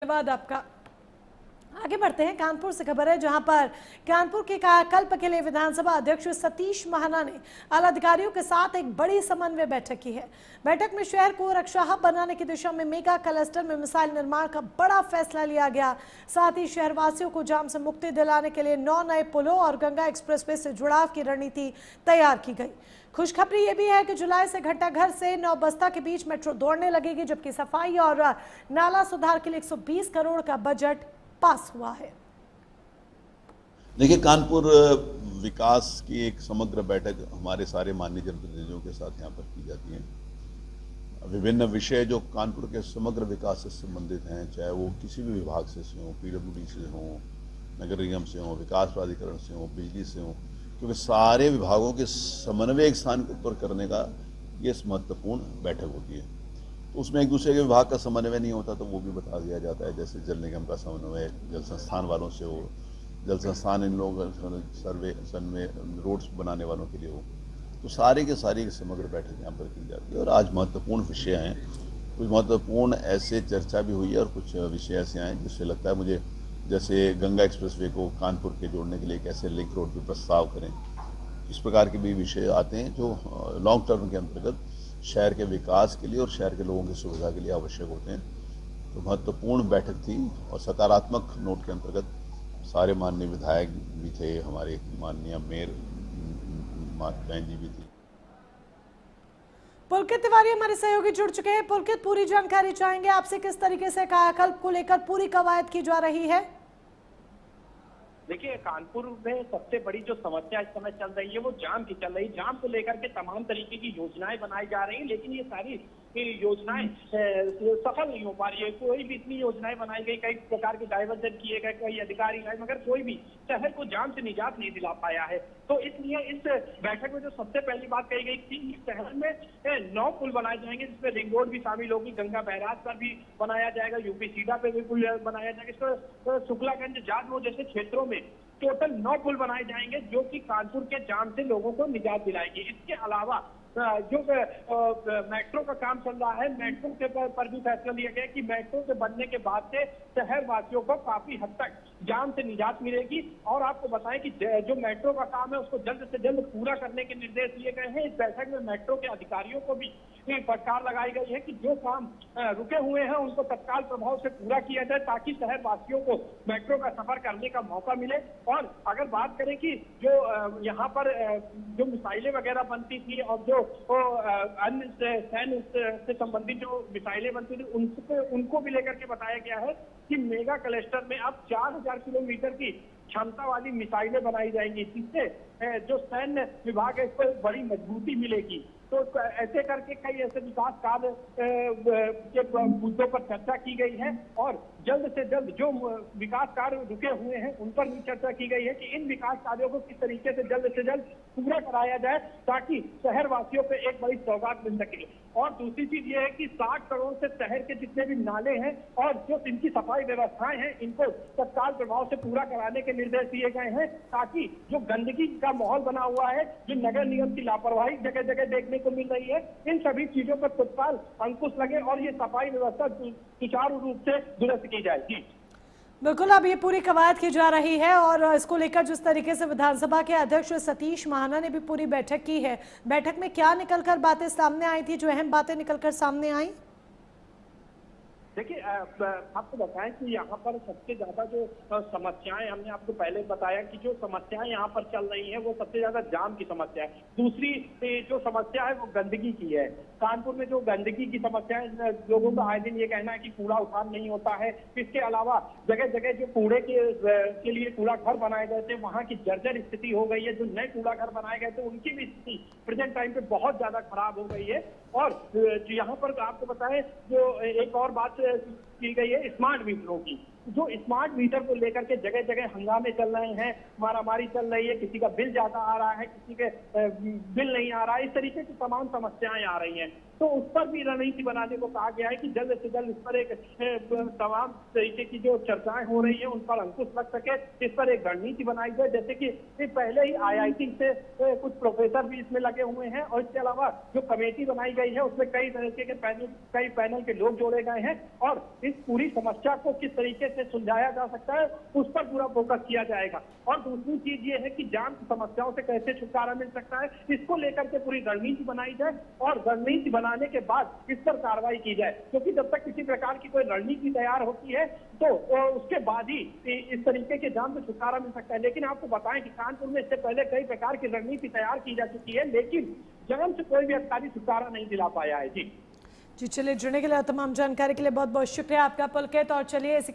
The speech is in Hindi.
धन्यवाद आपका। आगे बढ़ते हैं। कानपुर से खबर है, जहां पर कानपुर के कायाकल्प के लिए विधानसभा अध्यक्ष सतीश महाना ने आला अधिकारियों के साथ एक बड़ी समन्वय बैठक की है। बैठक में शहर को रक्षा हब बनाने की दिशा में मेगा क्लस्टर में मिसाइल निर्माण का बड़ा फैसला लिया गया। साथ ही शहरवासियों को जाम से मुक्ति दिलाने के लिए 9 नए पुलों और गंगा एक्सप्रेसवे से जुड़ाव की रणनीति तैयार की गई। खुशखबरी ये भी है कि जुलाई से घंटाघर से नौबस्ता के बीच मेट्रो दौड़ने लगेगी, जबकि सफाई और नाला सुधार के लिए 120 करोड़ का बजट पास हुआ है। देखिए, कानपुर विकास की एक समग्र बैठक हमारे सारे माननीय जनप्रतिनिधियों के साथ यहाँ पर की जाती है। विभिन्न विषय जो कानपुर के समग्र विकास से संबंधित हैं, चाहे वो किसी भी विभाग से हो, पीडब्ल्यूडी से हो, नगर निगम से हो, विकास प्राधिकरण से हो, बिजली से हो, क्योंकि सारे विभागों के समन्वय एक स्थान पर करने का ये महत्वपूर्ण बैठक होती है। तो उसमें एक दूसरे के विभाग का समन्वय नहीं होता तो वो भी बता दिया जाता है। जैसे जल निगम का समन्वय जल संस्थान वालों से हो, जल संस्थान इन लोगों सर्वे रोड्स बनाने वालों के लिए हो, तो सारे के सारी समग्र बैठक यहाँ पर की जाती है। और आज महत्वपूर्ण विषय हैं, कुछ महत्वपूर्ण ऐसे चर्चा भी हुई है और कुछ विषय ऐसे आए जिससे लगता है मुझे, जैसे गंगा एक्सप्रेसवे को कानपुर के जोड़ने के लिए कैसे लिंक रोड पर प्रस्ताव करें, इस प्रकार के भी विषय आते हैं जो लॉन्ग टर्म के अंतर्गत शहर के विकास के लिए और शहर के लोगों की सुविधा के लिए आवश्यक होते हैं। तो महत्वपूर्ण बैठक थी और सकारात्मक नोट के अंतर्गत सारे माननीय विधायक भी थे, हमारे माननीय मेयर बहन जी भी थी। पुलकित तिवारी हमारे सहयोगी जुड़ चुके हैं। पुलकित, पूरी जानकारी चाहेंगे आपसे, किस तरीके से कायाकल्प को लेकर पूरी कवायद की जा रही है? देखिए, कानपुर में सबसे बड़ी जो समस्या इस समय चल रही है वो जाम की चल रही है। जाम को लेकर के तमाम तरीके की योजनाएं बनाई जा रही हैं, लेकिन ये सारी योजनाएं सफल नहीं हो पा रही है। कोई भी इतनी योजनाएं बनाई गई, कई प्रकार के डायवर्जन किए गए, कई अधिकारी आए, मगर कोई भी शहर को जाम से निजात नहीं दिला पाया है। तो इसलिए इस बैठक में जो सबसे पहली बात कही गई थी, इस शहर में 9 पुल बनाए जाएंगे, जिसमें रिंग रोड भी शामिल होगी, गंगा बैराज पर भी बनाया जाएगा, यूपी सीडा पे भी पुल बनाया जाएगा, इसमें शुक्लागंज जाटमो जैसे क्षेत्रों में टोटल 9 पुल बनाए जाएंगे, जो कि कानपुर के जाम से लोगों को निजात दिलाएगी। इसके अलावा जो मेट्रो का काम चल रहा है, मेट्रो के पर भी फैसला लिया गया कि मेट्रो के बनने के बाद से शहर वासियों को काफी हद तक जाम से निजात मिलेगी। और आपको बताएं कि जो मेट्रो का काम है उसको जल्द से जल्द पूरा करने के निर्देश दिए गए हैं। इस बैठक में मेट्रो के अधिकारियों को भी फटकार लगाई गई है कि जो काम रुके हुए हैं उनको तत्काल प्रभाव से पूरा किया जाए, ताकि शहर वासियों को मेट्रो का सफर करने का मौका मिले। और अगर बात करें कि जो यहाँ पर जो मिसाइलें वगैरह बनती थी और जो अन्य सैन्य से संबंधित जो मिसाइलें बनती थी उनको भी लेकर के बताया गया है कि मेगा क्लस्टर में अब 4000 किलोमीटर की क्षमता वाली मिसाइलें बनाई जाएंगी, जिससे जो सैन्य विभाग है इसको बड़ी मजबूती मिलेगी। तो ऐसे करके कई ऐसे विकास कार्य के मुद्दों पर चर्चा की गई है और जल्द से जल्द जो विकास कार्य रुके हुए हैं उन पर भी चर्चा की गई है कि इन विकास कार्यों को किस तरीके से जल्द पूरा कराया जाए, ताकि शहर वासियों पे एक बड़ी सौगात मिल सके। और दूसरी चीज ये है कि 60 करोड़ से शहर के जितने भी नाले हैं और जो इनकी सफाई व्यवस्थाएं हैं, इनको तत्काल प्रभाव से पूरा कराने के निर्देश दिए गए हैं, ताकि जो गंदगी का माहौल बना हुआ है, जो नगर निगम की लापरवाही जगह जगह देखने को मिल रही है, इन सभी चीजों पर तत्काल अंकुश लगे और ये सफाई व्यवस्था सुचारू रूप से दुरुस्त की जाए। जी बिल्कुल, अब ये पूरी कवायद की जा रही है और इसको लेकर जिस तरीके से विधानसभा के अध्यक्ष सतीश महाना ने भी पूरी बैठक की है, बैठक में क्या निकलकर बातें सामने आई थी, जो अहम बातें निकलकर सामने आई? देखिए, आपको बताएं कि यहाँ पर सबसे ज्यादा जो समस्याएं, हमने आपको पहले बताया कि जो समस्याएं यहाँ पर चल रही हैं वो सबसे ज्यादा जाम की समस्या है। दूसरी जो समस्या है वो गंदगी की है। कानपुर में जो गंदगी की समस्या है, लोगों का आए दिन ये कहना है कि कूड़ा उठान नहीं होता है। इसके अलावा जगह जगह जो कूड़े के लिए कूड़ा घर बनाए गए थे, वहाँ की जर्जर स्थिति हो गई है। जो नए कूड़ा घर बनाए गए थे उनकी भी स्थिति प्रेजेंट टाइम पे बहुत ज्यादा खराब हो गई है। और यहाँ पर आपको बताएं, जो एक और बात की गई है स्मार्ट मीटरों की, जो स्मार्ट मीटर को लेकर के जगह जगह हंगामे चल रहे हैं, मारामारी चल रही है, किसी का बिल ज्यादा आ रहा है, किसी के बिल नहीं आ रहा है, इस तरीके की तमाम समस्याएं आ रही हैं। तो उस पर भी रणनीति बनाने को कहा गया है कि जल्द से जल्द इस पर एक तमाम तरीके की जो चर्चाएं हो रही है उन पर अंकुश लग सके, इस पर एक रणनीति बनाई जाए। जैसे कि पहले ही IIT से कुछ प्रोफेसर भी इसमें लगे हुए हैं और इसके अलावा जो कमेटी बनाई गई है उसमें कई तरीके के पैनल के लोग जोड़े गए हैं और इस पूरी समस्या को किस तरीके से सुलझाया जा सकता है उस पर पूरा फोकस किया जाएगा। और दूसरी चीज ये है कि जाम की समस्याओं से कैसे छुटकारा मिल सकता है, इसको लेकर के पूरी रणनीति बनाई जाए और रणनीति बनाने के बाद इस पर कार्रवाई की जाए, क्योंकि जब तक किसी प्रकार की कोई रणनीति तैयार होती है तो उसके बाद ही इस तरीके के जाम से छुटकारा मिल सकता है। लेकिन आपको बताएं कि कानपुर में इससे पहले कई प्रकार की रणनीति तैयार की जा चुकी है, लेकिन जाम से कोई भी अधिकारी छुटकारा नहीं दिला पाया है। जी चलिए, जुड़ने के लिए तमाम जानकारी के लिए बहुत बहुत शुक्रिया आपका पुलकित। और चलिए इसी